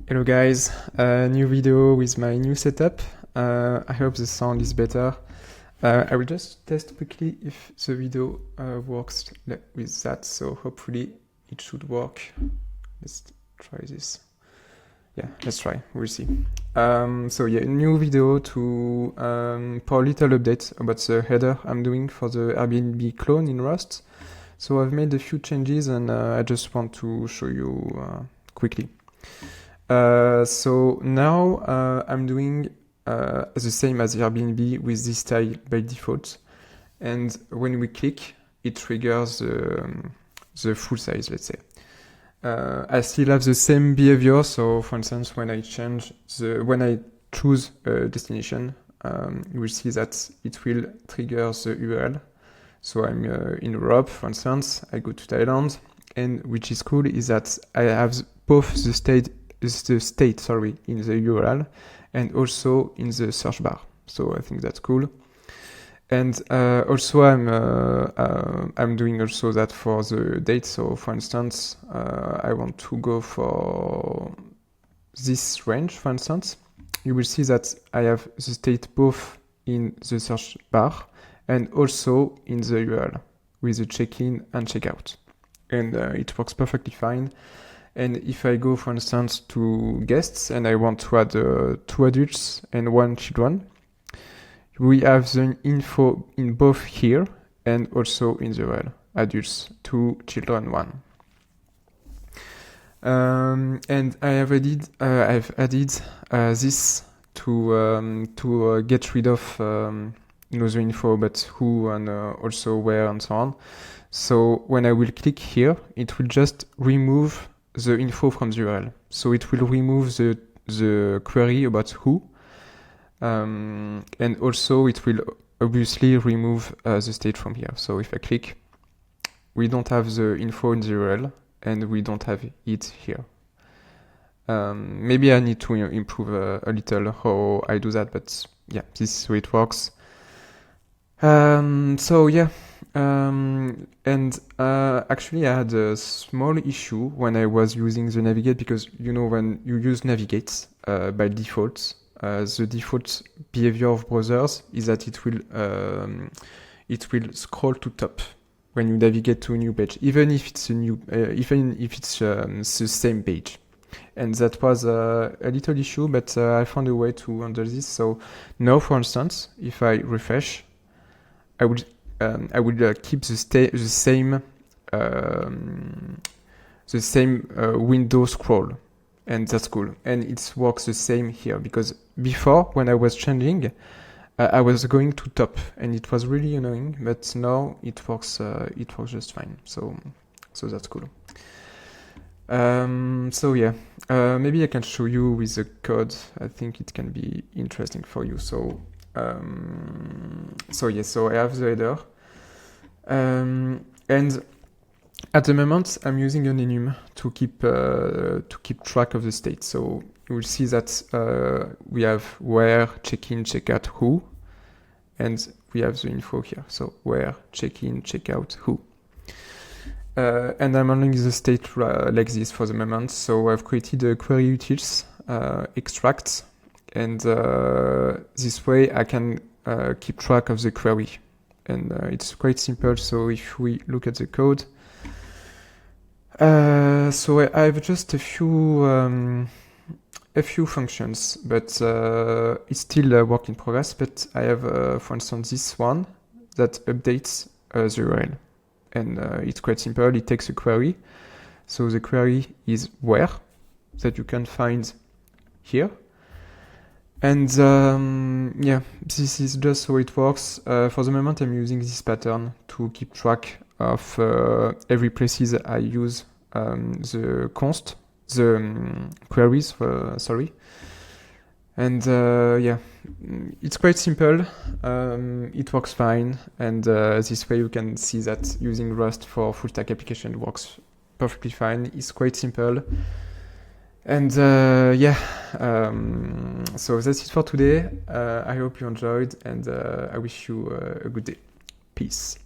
Hello guys, new video with my new setup. I hope the sound is better. I will just test quickly if the video works with that, so hopefully it should work. Let's try this. Yeah, let's try, we'll see. So yeah, new video to for a little update about the header I'm doing for the Airbnb clone in Rust. So I've made a few changes and I just want to show you quickly. So now I'm doing the same as Airbnb with this style by default. And when we click, it triggers the full size, let's say. I still have the same behavior. So for instance, when I choose a destination, you will see that it will trigger the URL. So I'm in Europe, for instance, I go to Thailand, and which is cool is that I have both the state in the URL and also in the search bar. So I think that's cool. And also I'm doing also that for the date. So for instance, I want to go for this range, for instance. You will see that I have the state both in the search bar and also in the URL with the check-in and check-out. And it works perfectly fine. And if I go, for instance, to guests and I want to add 2 adults and 1 children, we have the info in both here and also in the URL. Adults 2, children 1. And I've added this to get rid of the info about who and also where and so on. So when I will click here, it will just remove the info from the URL. So it will remove the query about who. And also it will obviously remove the state from here. So if I click, we don't have the info in the URL and we don't have it here. Maybe I need to improve a little how I do that, but yeah, this is how it works. So yeah, and actually I had a small issue when I was using the Navigate, because you know when you use Navigate by default, the default behavior of browsers is that it will scroll to top when you navigate to a new page, even if it's the same page. And that was a little issue, but I found a way to handle this. So now, for instance, if I refresh, I would keep the same window scroll, and that's cool. And it works the same here, because before when I was changing, I was going to top, and it was really annoying. But now it works just fine. So that's cool. So yeah, maybe I can show you with the code. I think it can be interesting for you. So I have the header, and at the moment I'm using an enum to keep track of the state. So you will see that we have where, check-in, check-out, who, and we have the info here. So where, check-in, check-out, who. And I'm handling the state like this for the moment. So I've created a query utils extract, and this way I can keep track of the query. And it's quite simple. So if we look at the code, so I have just a few functions, but it's still a work in progress. But I have, for instance, this one that updates the URL. And it's quite simple. It takes a query. So the query is where, that you can find here. And yeah, this is just how it works. For the moment, I'm using this pattern to keep track of every places I use the queries, sorry. And yeah, it's quite simple. It works fine, and this way you can see that using Rust for full stack application works perfectly fine. It's quite simple. And yeah, so that's it for today. I hope you enjoyed, and I wish you a good day. Peace.